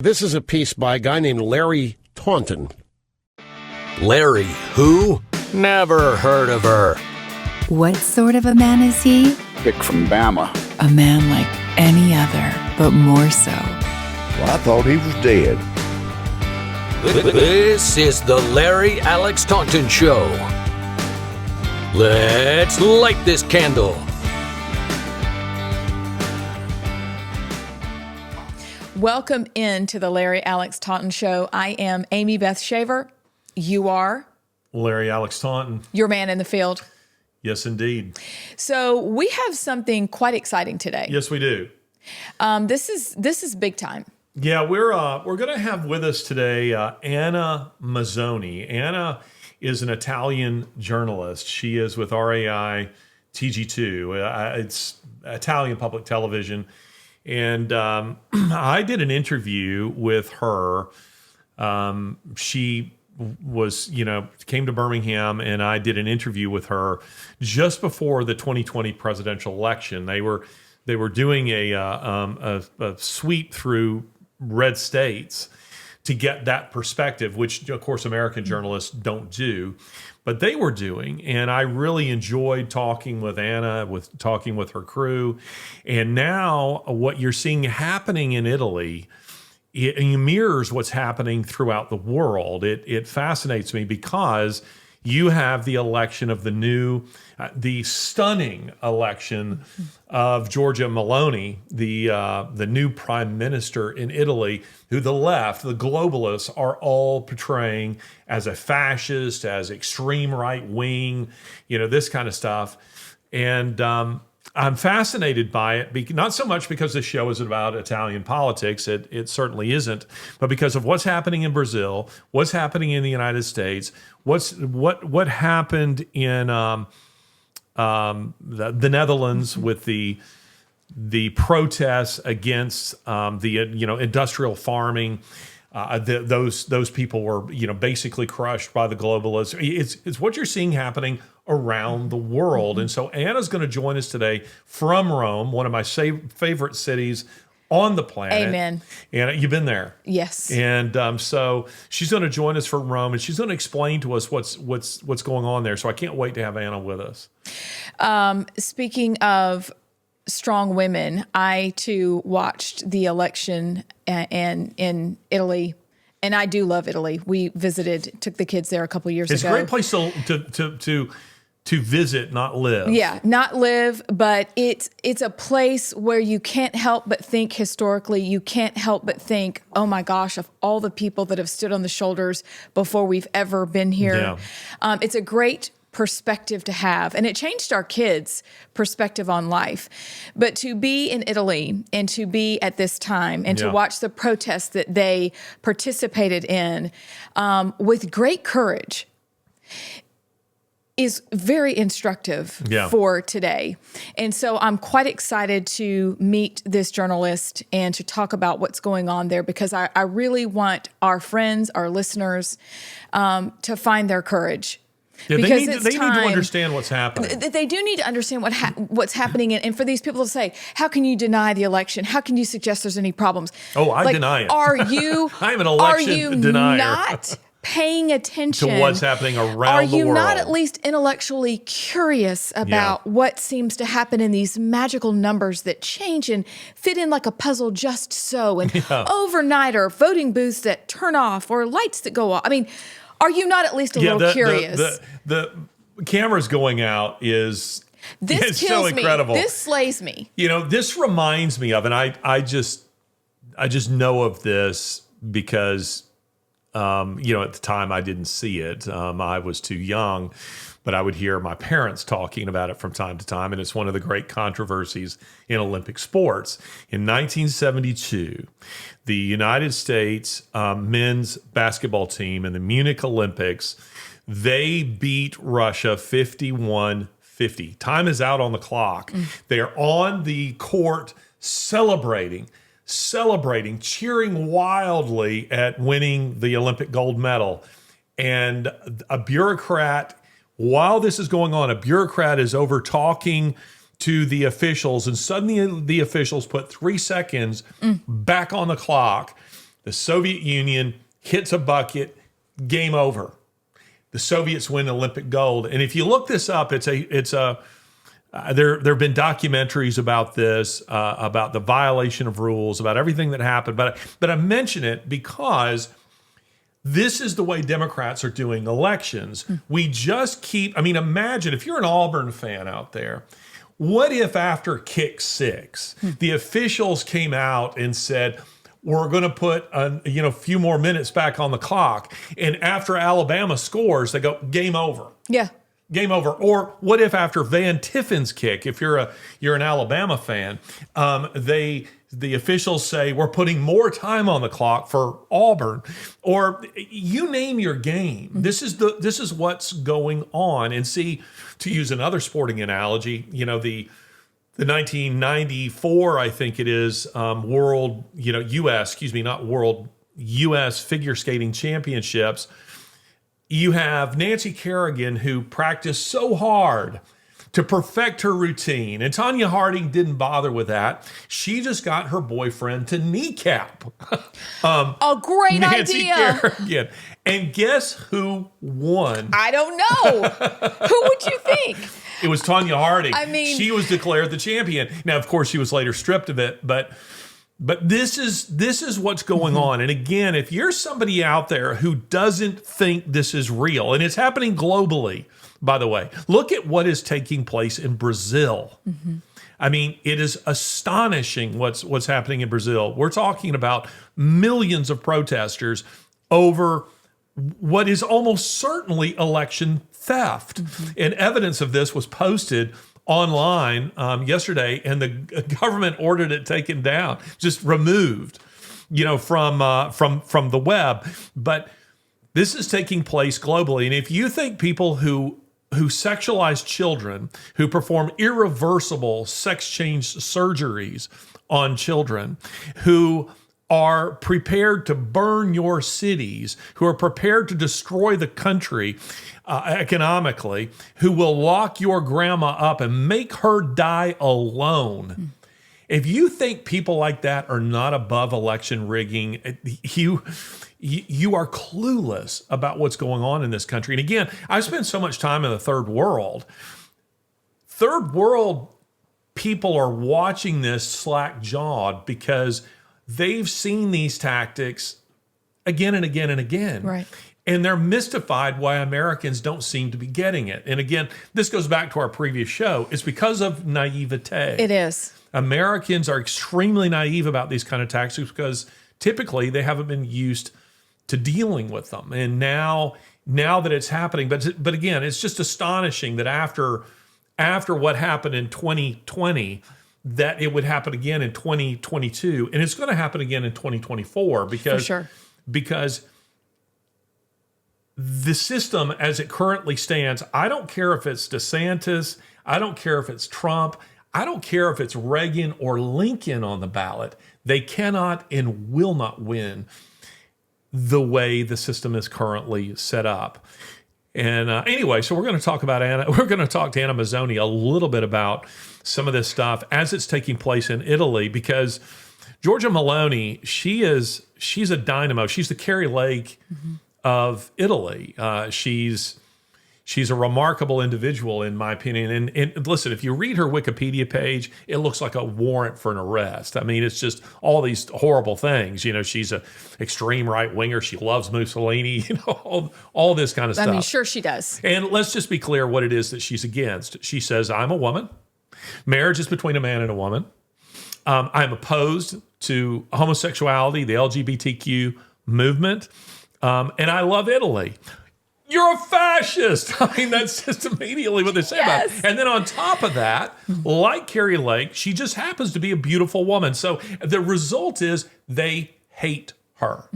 This is a piece by a guy named Larry Taunton. Larry who? Never heard of her. What sort of a man is he? Pick from Bama. A man like any other, but more so. Well, I thought he was dead. This is the Larry Alex Taunton Show. Let's light this candle. Welcome into the Larry Alex Taunton Show. I am Amie Beth Shaver. You are? Larry Alex Taunton. Your man in the field. Yes, indeed. So we have something quite exciting today. Yes, we do. This is big time. Yeah, we're going to have with us today Anna Mazzone. Anna is an Italian journalist. She is with RAI TG2. It's Italian public television. And I did an interview with her. She was, came to Birmingham, and I did an interview with her just before the 2020 presidential election. They were doing a sweep through red states to get that perspective, which of course American journalists don't do, but they were doing. And I really enjoyed talking with Anna, talking with her crew. And now what you're seeing happening in Italy, it mirrors what's happening throughout the world. It fascinates me because you have the election of the stunning election of Giorgia Meloni, the new prime minister in Italy, who the left, the globalists, are all portraying as a fascist, as extreme right wing, this kind of stuff. And I'm fascinated by it, not so much because this show is about Italian politics, it certainly isn't, but because of what's happening in Brazil, what's happening in the United States, what happened in the Netherlands with the protests against the industrial farming. Those people were basically crushed by the globalists. It's what you're seeing happening around the world. And so Anna's going to join us today from Rome, one of my favorite cities on the planet. Amen. Anna, you've been there. Yes. And so she's going to join us from Rome, and she's going to explain to us what's going on there. So I can't wait to have Anna with us. Speaking of strong women, I too watched the election in Italy, and I do love Italy. We took the kids there a couple years ago. It's a great place to visit, not live. Yeah, not live, but it's a place where you can't help but think historically. You can't help but think, oh my gosh, of all the people that have stood on the shoulders before we've ever been here. Yeah. It's a great perspective to have, and it changed our kids' perspective on life. But to be in Italy and to be at this time and to watch the protests that they participated in with great courage is very instructive for today. And so I'm quite excited to meet this journalist and to talk about what's going on there, because I really want our friends, our listeners, to find their courage. Yeah, they need to understand what's happening. They do need to understand what's happening, and for these people to say, "How can you deny the election? How can you suggest there's any problems?" Oh, I deny it. Are you? I'm an election denier. Not paying attention to what's happening around the world? Are you not at least intellectually curious about what seems to happen in these magical numbers that change and fit in like a puzzle just so, and overnight, or voting booths that turn off, or lights that go off? I mean, are you not at least a little curious? The cameras going out is so incredible. This slays me. This reminds me of, and I just know of this because at the time I didn't see it. I was too young, but I would hear my parents talking about it from time to time, and it's one of the great controversies in Olympic sports. In 1972, the United States men's basketball team in the Munich Olympics, they beat Russia 51-50. Time is out on the clock. They're on the court celebrating, cheering wildly at winning the Olympic gold medal. And a bureaucrat, while this is going on, a bureaucrat is over talking to the officials, and suddenly the officials put 3 seconds back on the clock The Soviet Union hits a bucket, game over. The Soviets win Olympic gold. And if you look this up, there have been documentaries about this, about the violation of rules, about everything that happened. But I mention it because this is the way Democrats are doing elections. We just keep, imagine if you're an Auburn fan out there, what if after kick 6, the officials came out and said, we're going to put a few more minutes back on the clock. And after Alabama scores, they go, game over. Yeah. Game over. Or what if after Van Tiffin's kick, if you're an Alabama fan, the officials say we're putting more time on the clock for Auburn, or you name your game. This is what's going on. And see, to use another sporting analogy, the 1994, I think it is, U.S. figure skating championships. You have Nancy Kerrigan, who practiced so hard to perfect her routine. And Tanya Harding didn't bother with that. She just got her boyfriend to kneecap A great Nancy idea. Kerrigan. And guess who won? I don't know. Who would you think? It was Tanya Harding. She was declared the champion. Now, of course, she was later stripped of it, but this is what's going on. And again, if you're somebody out there who doesn't think this is real, and it's happening globally, by the way, look at what is taking place in Brazil. It is astonishing what's happening in Brazil. We're talking about millions of protesters over what is almost certainly election theft. And evidence of this was posted online yesterday, and the government ordered it taken down, just removed, from the web. But this is taking place globally. And if you think people who sexualize children, who perform irreversible sex change surgeries on children, who are prepared to burn your cities, who are prepared to destroy the country economically, who will lock your grandma up and make her die alone. If you think people like that are not above election rigging, you are clueless about what's going on in this country. And again, I've spent so much time in the third world. Third world people are watching this slack-jawed because they've seen these tactics again and again and again. Right. And they're mystified why Americans don't seem to be getting it. And again, this goes back to our previous show. It's because of naivete. It is. Americans are extremely naive about these kind of tactics because typically they haven't been used to dealing with them. And now that it's happening, but again, it's just astonishing that after what happened in 2020, that it would happen again in 2022, and it's going to happen again in 2024 because the system as it currently stands, I don't care if it's DeSantis, I don't care if it's Trump, I don't care if it's Reagan or Lincoln on the ballot, they cannot and will not win the way the system is currently set up. And anyway, so we're going to talk to Anna Mazzone a little bit about some of this stuff as it's taking place in Italy, because Giorgia Meloni, she's a dynamo. She's the Carrie Lake of Italy. She's a remarkable individual, in my opinion. And listen, if you read her Wikipedia page, it looks like a warrant for an arrest. It's just all these horrible things. She's an extreme right winger. She loves Mussolini. All this kind of stuff. Sure she does. And let's just be clear what it is that she's against. She says, I'm a woman. Marriage is between a man and a woman. I'm opposed to homosexuality, the LGBTQ movement, and I love Italy. You're a fascist. That's just immediately what they say about it. And then on top of that, like Carrie Lake, she just happens to be a beautiful woman. So the result is they hate her.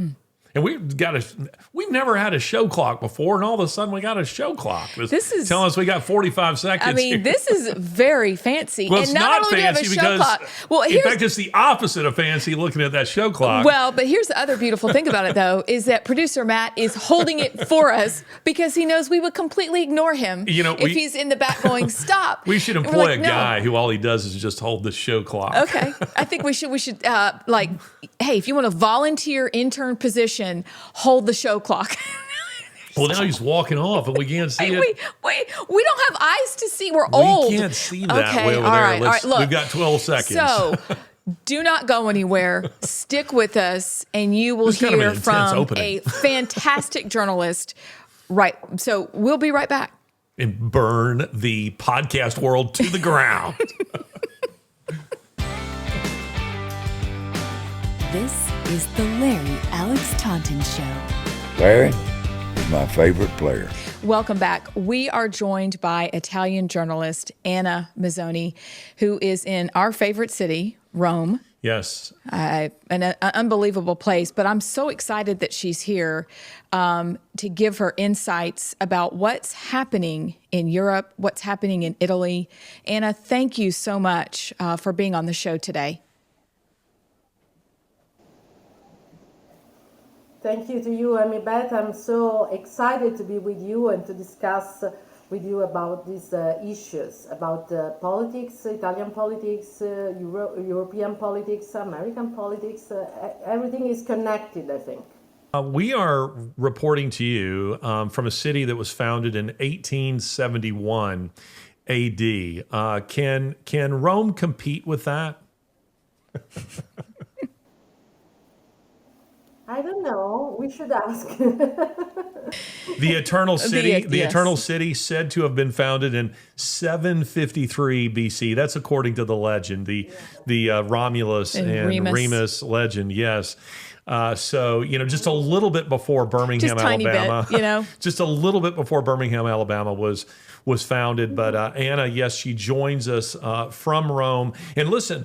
And we've never had a show clock before, and all of a sudden we got a show clock. This is telling us we got 45 seconds. I mean, here. this is very fancy. Well, and it's not not only do we have a fancy show because, clock. Well, in fact, it's the opposite of fancy looking at that show clock. Well, but here's the other beautiful thing about it, though, is that producer Matt is holding it for us because he knows we would completely ignore him if he's in the back going, stop. We should employ a guy who all he does is just hold the show clock. Okay. I think we should hey, if you want a volunteer intern position, hold the show clock. Well, now he's walking off and we can't see it. We don't have eyes to see. We're old. We can't see that okay, way over all there. right, all right, look, we've got 12 seconds. So do not go anywhere. Stick with us and you will hear from a fantastic journalist. Right. So we'll be right back. And burn the podcast world to the ground. This is the Larry Alex Taunton Show. Larry is my favorite player. Welcome back. We are joined by Italian journalist Anna Mazzone, who is in our favorite city, Rome. Yes. An unbelievable place. But I'm so excited that she's here to give her insights about what's happening in Europe, what's happening in Italy. Anna, thank you so much for being on the show today. Thank you to you, Amie Beth. I'm so excited to be with you and to discuss with you about these issues, about politics, Italian politics, European politics, American politics. Everything is connected, I think. We are reporting to you from a city that was founded in 1871 AD. Can Rome compete with that? I don't know. We should ask. The Eternal City, Eternal City, said to have been founded in 753 BC. That's according to the legend, the Romulus and Remus legend. Yes. So just a little bit before Birmingham, Alabama. Bit, just a little bit before Birmingham, Alabama was founded. But Anna, yes, she joins us from Rome. And listen.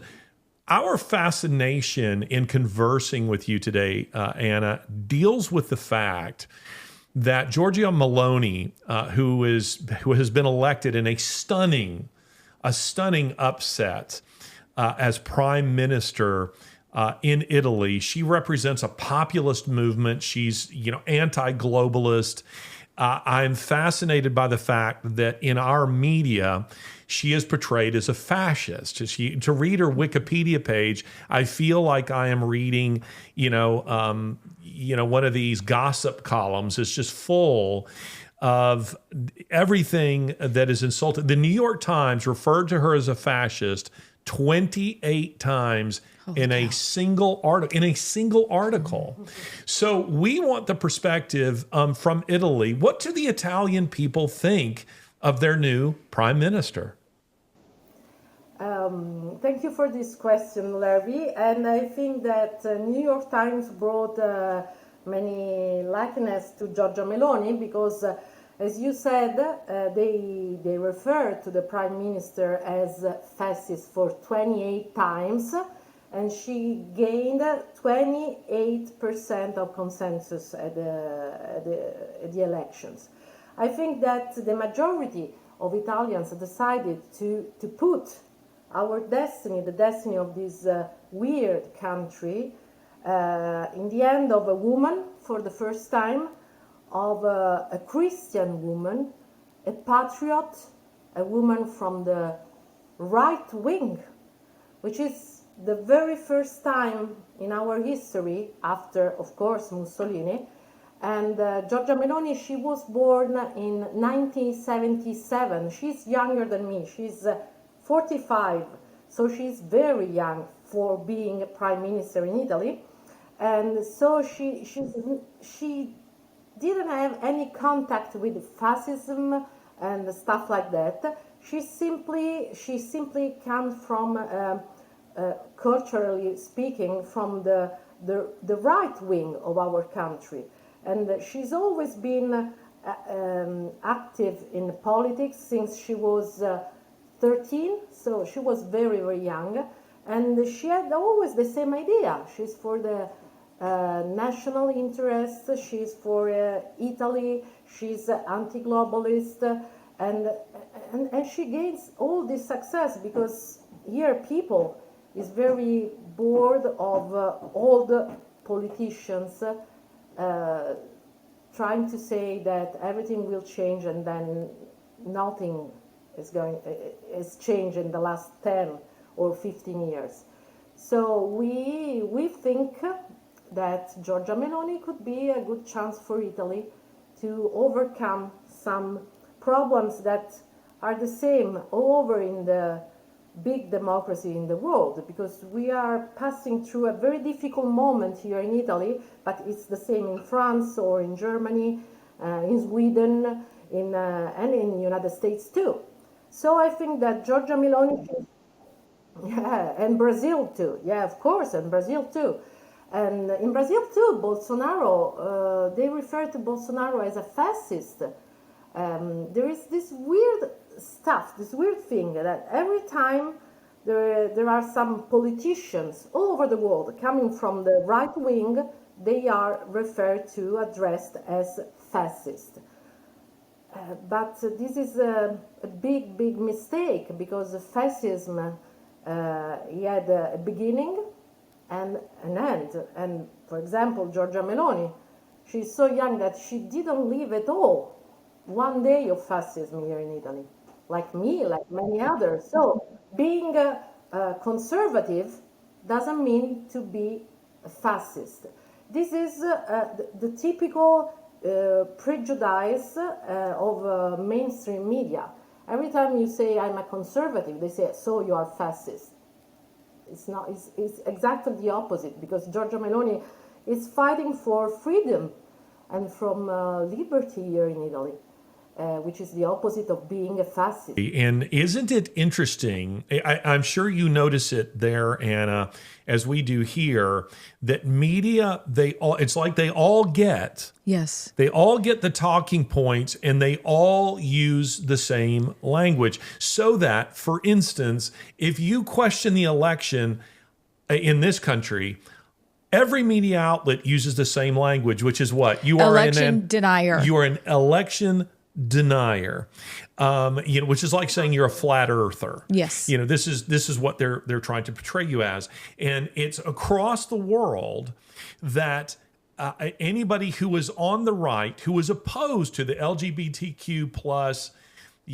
Our fascination in conversing with you today, Anna, deals with the fact that Giorgia Meloni, who has been elected in a stunning upset as prime minister in Italy, she represents a populist movement. She's anti-globalist. I'm fascinated by the fact that in our media, she is portrayed as a fascist. To read her Wikipedia page, I feel like I am reading, one of these gossip columns. It's just full of everything that is insulting. The New York Times referred to her as a fascist 28 times in a single article. So we want the perspective from Italy. What do the Italian people think of their new prime minister? Thank you for this question, Larry. And I think that New York Times brought many likeness to Giorgia Meloni because, as you said, they refer to the prime minister as fascist for 28 times, and she gained 28% of consensus at the elections. I think that the majority of Italians decided to put our destiny, the destiny of this weird country, in the hand of a woman for the first time, of a Christian woman, a patriot, a woman from the right wing, which is the very first time in our history, after, of course, Mussolini. And Giorgia Meloni, she was born in 1977. She's younger than me. She's 45, so she's very young for being a prime minister in Italy. And so she didn't have any contact with fascism and stuff like that. She simply comes from, culturally speaking, from the right wing of our country. And she's always been active in politics since she was 13, so she was very, very young. And she had always the same idea. She's for the national interests. She's for Italy. She's anti-globalist, and she gains all this success because here people is very bored of old politicians trying to say that everything will change and then nothing is changed in the last 10 or 15 years. So we think that Giorgia Meloni could be a good chance for Italy to overcome some problems that are the same all over in the big democracy in the world, because we are passing through a very difficult moment here in Italy, but it's the same in France or in Germany, in Sweden, and in the United States too. So I think that Giorgia Meloni, yeah, and Brazil too, yeah, of course, and Brazil too. And in Brazil too, Bolsonaro, they refer to Bolsonaro as a fascist. There is this weird stuff, this weird thing that every time there are some politicians all over the world coming from the right wing, they are referred to, addressed as fascist. But this is a big, big mistake, because fascism he had a beginning and an end. And for example, Giorgia Meloni, she's so young that she didn't live at all one day of fascism here in Italy, like me, like many others. So being a conservative doesn't mean to be a fascist. This is the typical prejudice of mainstream media. Every time you say I'm a conservative, they say, so you are fascist. It's not. It's exactly the opposite, because Giorgia Meloni is fighting for freedom and from liberty here in Italy, which is the opposite of being a fascist. And isn't it interesting? I'm sure you notice it there, Anna, as we do here, that media, it's like they all get. Yes. They all get the talking points and they all use the same language. So that, for instance, if you question the election in this country, every media outlet uses the same language, which is what? You are election denier. You are an election denier, which is like saying you're a flat earther. Yes. This is what they're trying to portray you as. And it's across the world that anybody who is on the right, who is opposed to the LGBTQ plus,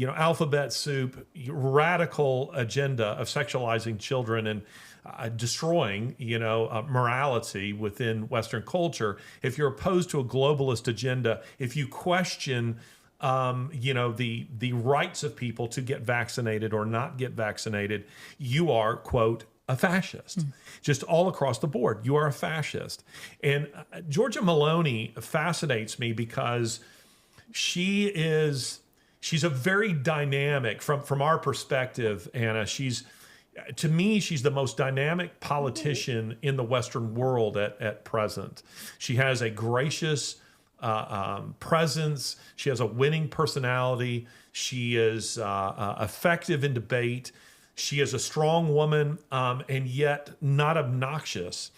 alphabet soup, radical agenda of sexualizing children and destroying, morality within Western culture. If you're opposed to a globalist agenda, if you question, the rights of people to get vaccinated or not get vaccinated, you are, quote, a fascist. Just all across the board, you are a fascist. And Giorgia Meloni fascinates me because she's a very dynamic, from our perspective, Anna, to me, she's the most dynamic politician in the Western world at present. She has a gracious presence. She has a winning personality. She is effective in debate. She is a strong woman, and yet not obnoxious.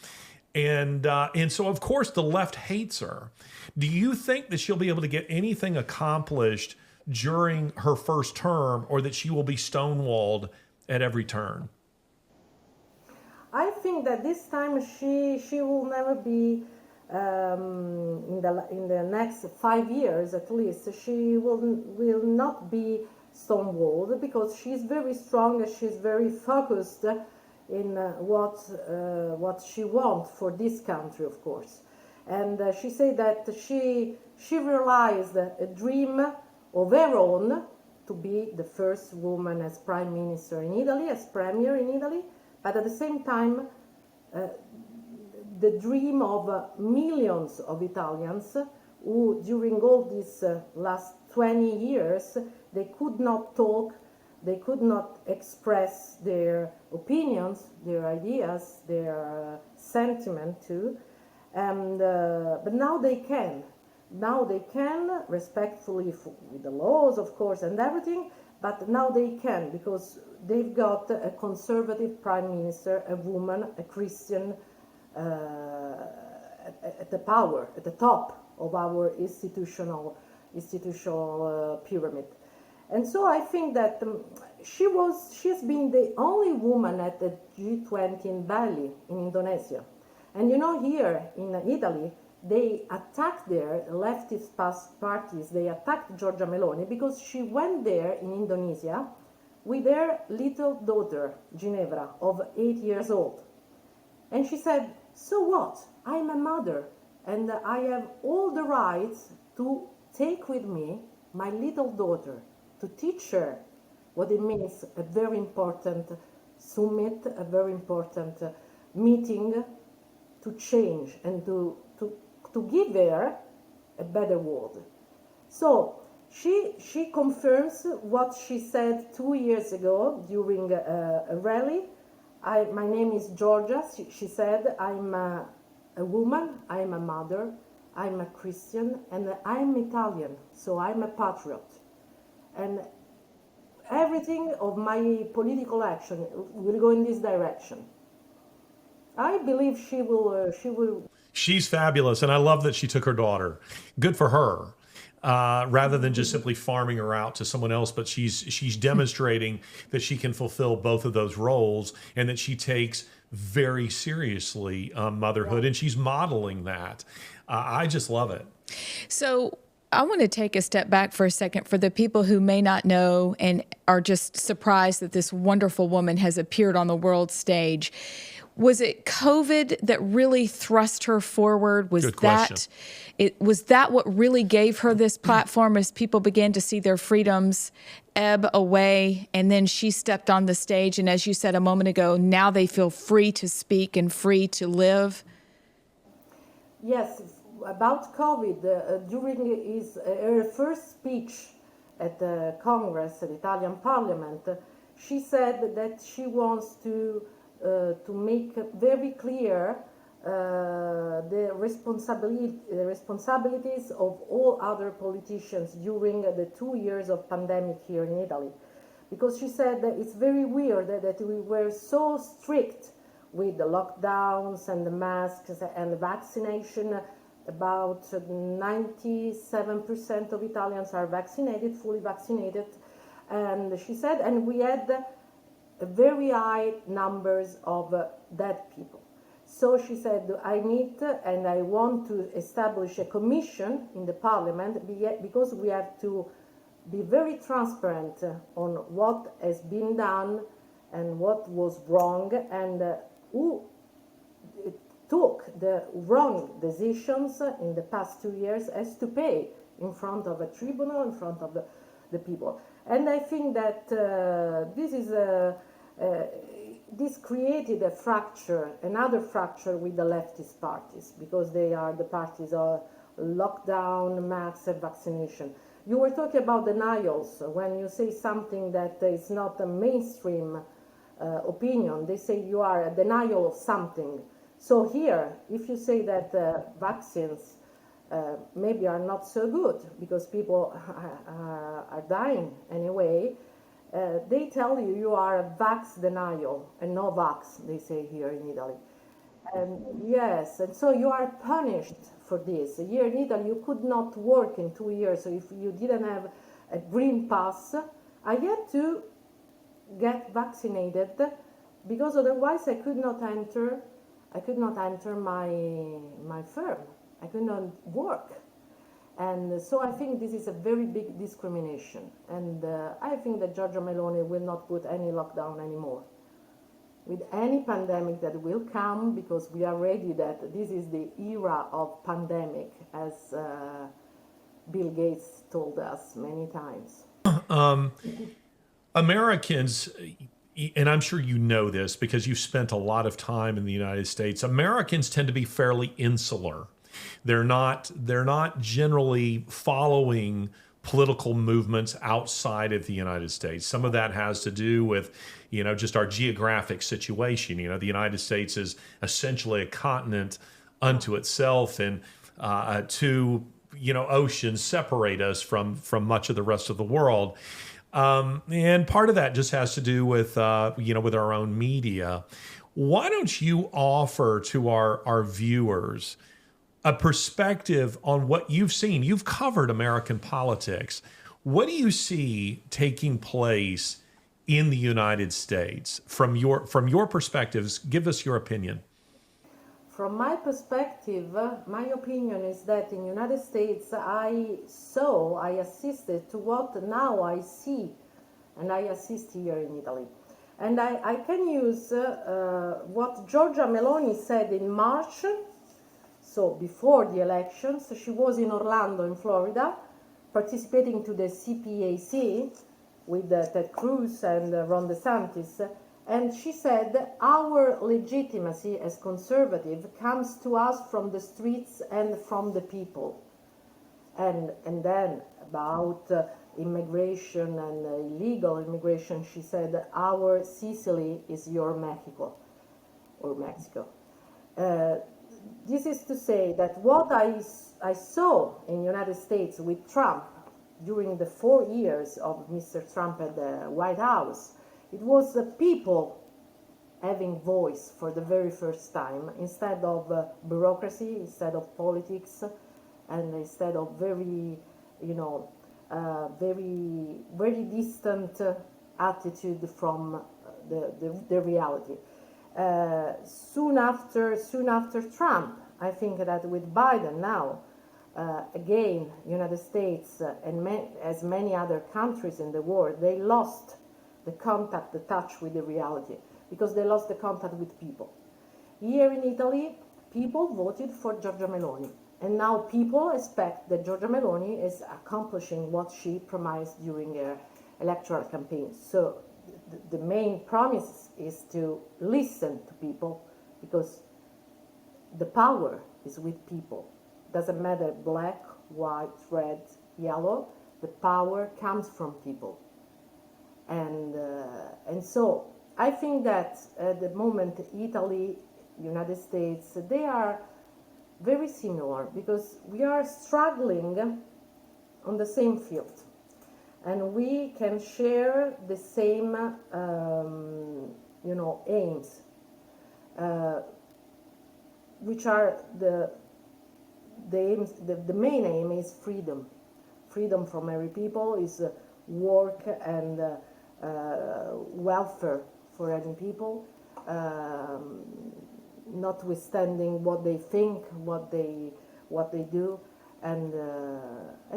And so, of course, the left hates her. Do you think that she'll be able to get anything accomplished during her first term, or that she will be stonewalled at every turn? I think that this time she will never be in the next 5 years at least. She will not be stonewalled, because she's very strong and she's very focused in what she wants for this country, of course. And she said that she realized a dream of her own to be the first woman as prime minister in Italy, as premier in Italy, but at the same time the dream of millions of Italians who during all these last 20 years, they could not talk, they could not express their opinions, their ideas, their sentiment too, and but now they can. Now they can, respectfully with the laws, of course, and everything, but now they can, because they've got a conservative prime minister, a woman, a Christian, at the power, at the top of our institutional pyramid. And so I think that she's been the only woman at the G20 in Bali, in Indonesia. And you know, here in Italy, they attacked their leftist parties, they attacked Giorgia Meloni because she went there in Indonesia with their little daughter, Ginevra, of 8 years old. And she said, so what? I'm a mother and I have all the rights to take with me my little daughter, to teach her what it means, a very important summit, a very important meeting to change and to give her a better world. So she confirms what she said 2 years ago during a rally. My name is Georgia. She said, I'm a woman, I'm a mother, I'm a Christian, and I'm Italian, so I'm a patriot. And everything of my political action will go in this direction. I believe she will. She's fabulous, and I love that she took her daughter. Good for her. Rather than just simply farming her out to someone else, but she's demonstrating that she can fulfill both of those roles and that she takes very seriously motherhood, and she's modeling that. I just love it. So I want to take a step back for a second for the people who may not know and are just surprised that this wonderful woman has appeared on the world stage. Was it COVID that really thrust her forward? Was that what really gave her this platform as people began to see their freedoms ebb away, and then she stepped on the stage, and as you said a moment ago, now they feel free to speak and free to live? Yes, about COVID, during her first speech at the Congress, the Italian Parliament, she said that she wants to make very clear the responsibilities of all other politicians during the 2 years of pandemic here in Italy. Because she said that it's very weird that we were so strict with the lockdowns and the masks and the vaccination. About 97% of Italians are vaccinated, fully vaccinated. And she said, and we had very high numbers of dead people. So she said, I need and I want to establish a commission in the parliament because we have to be very transparent on what has been done and what was wrong and who took the wrong decisions in the past 2 years has to pay in front of a tribunal, in front of the people. And I think that this created a fracture, another fracture with the leftist parties, because they are the parties of lockdown, masks, and vaccination. You were talking about denials. When you say something that is not a mainstream opinion, they say you are a denial of something. So here, if you say that vaccines maybe are not so good because people are dying anyway, they tell you you are a vax denial and no vax, they say here in Italy. And yes, and so you are punished for this. Here in Italy, you could not work in 2 years. So if you didn't have a green pass, I had to get vaccinated because otherwise I could not enter my firm. I could not work. And so I think this is a very big discrimination. And I think that Giorgia Meloni will not put any lockdown anymore with any pandemic that will come, because we are ready that this is the era of pandemic, as Bill Gates told us many times. Americans, and I'm sure you know this because you've spent a lot of time in the United States, Americans tend to be fairly insular. They're not generally following political movements outside of the United States. Some of that has to do with, just our geographic situation. The United States is essentially a continent unto itself, and two, oceans separate us from much of the rest of the world. And part of that just has to do with, with our own media. Why don't you offer to our viewers a perspective on what you've seen. You've covered American politics. What do you see taking place in the United States from your perspectives? Give us your opinion. From my perspective, my opinion is that in the United States, I assisted to what now I see, and I assist here in Italy. And I can use what Giorgia Meloni said in March, so before the elections. She was in Orlando, in Florida, participating to the CPAC with Ted Cruz and Ron DeSantis. And she said, our legitimacy as conservative comes to us from the streets and from the people. And then about immigration and illegal immigration, she said, our Sicily is your Mexico, or Mexico. This is to say that what I saw in the United States with Trump during the 4 years of Mr. Trump at the White House, it was the people having voice for the very first time, instead of bureaucracy, instead of politics, and instead of very, very distant attitude from the reality. Soon after Trump, I think that with Biden now, again, United States and as many other countries in the world, they lost the contact, the touch with the reality, because they lost the contact with people. Here in Italy, people voted for Giorgia Meloni, and now people expect that Giorgia Meloni is accomplishing what she promised during her electoral campaign. So the main promise is to listen to people, because the power is with people. Doesn't matter black, white, red, yellow, the power comes from people. And so I think that at the moment Italy, United States, they are very similar, because we are struggling on the same field, and we can share the same aims, which are the aims. The main aim is freedom from every people, is work and welfare for every people, notwithstanding what they think, what they do, and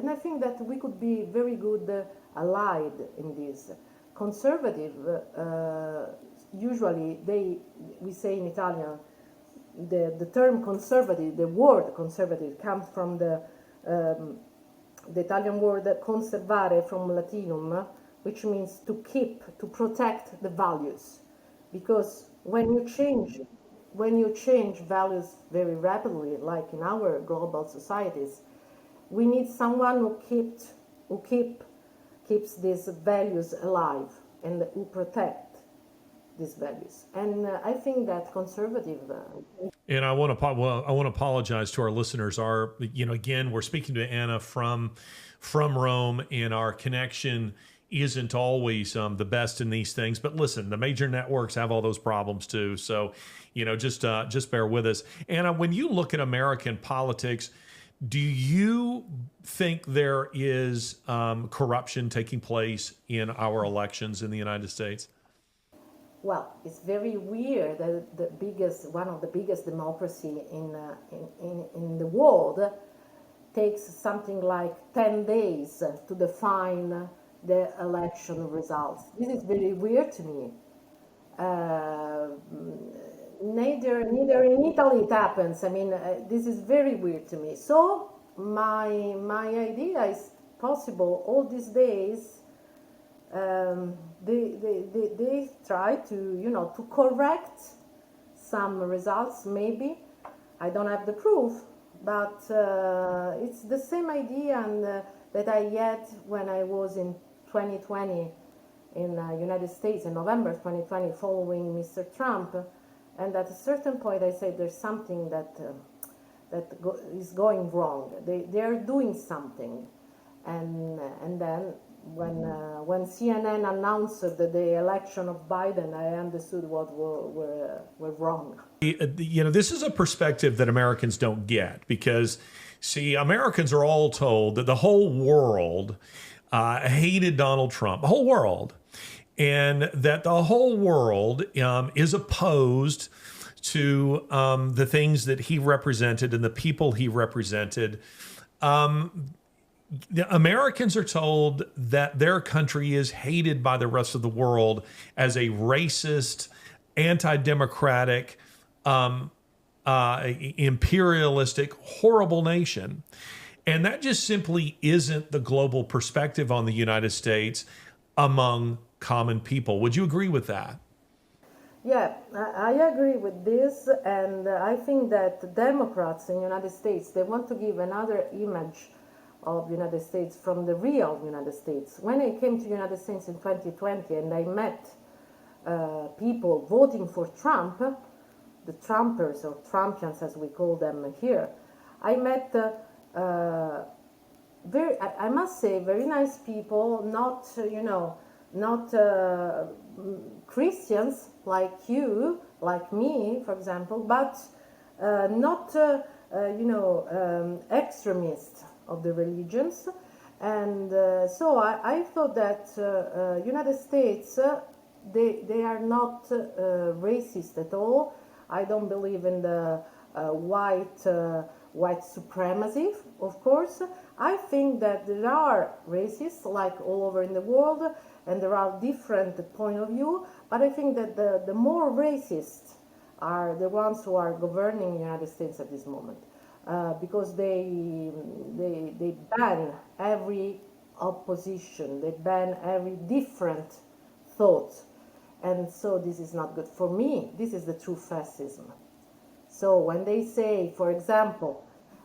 I think that we could be very good allied in this. Conservative, usually we say in Italian, the term conservative, the word conservative comes from the Italian word conservare, from Latinum, which means to keep, to protect the values. Because when you change values very rapidly, like in our global societies, we need someone who keeps these values alive and who protect these values. And I think that conservative. And I want to apologize to our listeners. Again, we're speaking to Anna from Rome, and our connection isn't always the best in these things. But listen, the major networks have all those problems too. So, just bear with us. Anna, when you look at American politics, do you think there is corruption taking place in our elections in the United States? Well, it's very weird that one of the biggest democracy in the world takes something like 10 days to define the election results. This is very weird to me. Neither in Italy it happens. I mean, this is very weird to me. So my idea is possible all these days. They try to correct some results. Maybe I don't have the proof, but it's the same idea that I had when I was in 2020 in United States in November 2020, following Mr. Trump. And at a certain point, I said there's something that is going wrong. They are doing something, and then when CNN announced the election of Biden, I understood what were wrong. This is a perspective that Americans don't get because, see, Americans are all told that the whole world hated Donald Trump, the whole world, and that the whole world is opposed to the things that he represented and the people he represented. The Americans are told that their country is hated by the rest of the world as a racist, anti-democratic, imperialistic, horrible nation. And that just simply isn't the global perspective on the United States among common people. Would you agree with that? Yeah, I agree with this, and I think that Democrats in the United States, they want to give another image of the United States from the real United States. When I came to the United States in 2020 and I met people voting for Trump, the Trumpers or Trumpians as we call them here, I met I must say very nice people, not Christians like you, like me, for example, but not extremists of the religions. And so I thought that United States, they are not racist at all. I don't believe in the white supremacy, of course. I think that there are racists like all over in the world, and there are different point of view, but I think that the more racists are the ones who are governing the United States at this moment. Because they ban every opposition, they ban every different thought, and so this is not good for me. This is the true fascism. So when they say, for example,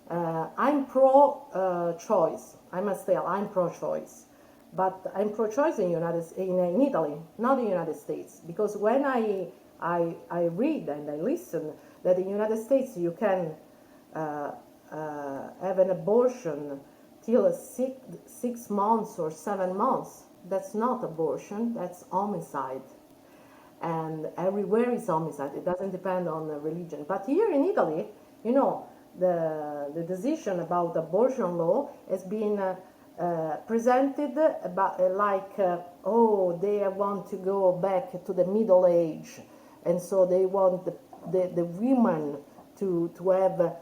I'm pro-choice, I must say I'm pro-choice, but I'm pro-choice in Italy, not in the United States, because when I read and I listen that in the United States you can have an abortion till 6 months or 7 months. That's not abortion, that's homicide. And everywhere is homicide. It doesn't depend on the religion. But here in Italy, the decision about abortion law has been presented about they want to go back to the Middle Age, and so they want the women to have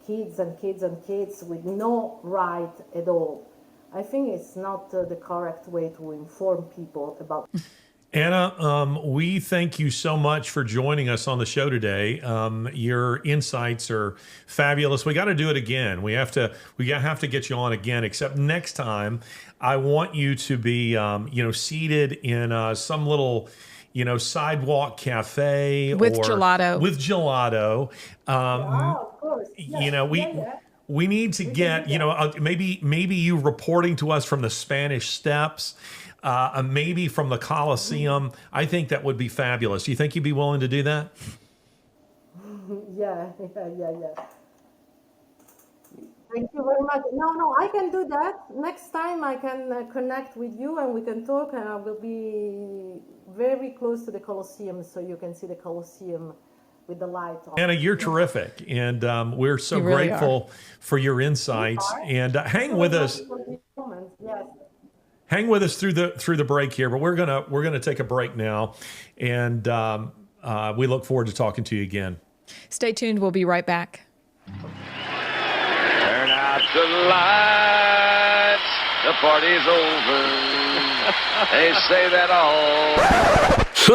kids and kids and kids with no right at all. I think it's not the correct way to inform people about. Anna, we thank you so much for joining us on the show today. Your insights are fabulous. We got to do it again. We have to get you on again. Except next time, I want you to be, seated in some little, sidewalk cafe with gelato. With gelato. Of course. Yes. We need to get, maybe you reporting to us from the Spanish Steps. Maybe from the Colosseum. I think that would be fabulous. Do you think you'd be willing to do that? Yeah. Thank you very much. No, I can do that. Next time I can connect with you and we can talk, and I will be very close to the Colosseum so you can see the Colosseum with the light on. Anna, you're terrific, and we're so grateful for your insights. And hang with us. Yes. Hang with us through the break here, but we're gonna take a break now, and we look forward to talking to you again. Stay tuned. We'll be right back. Turn out the lights. The party's over. They say that all.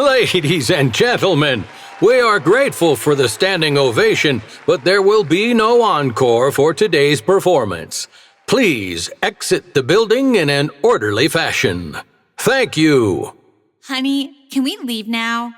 Ladies and gentlemen, we are grateful for the standing ovation, but there will be no encore for today's performance. Please exit the building in an orderly fashion. Thank you. Honey, can we leave now?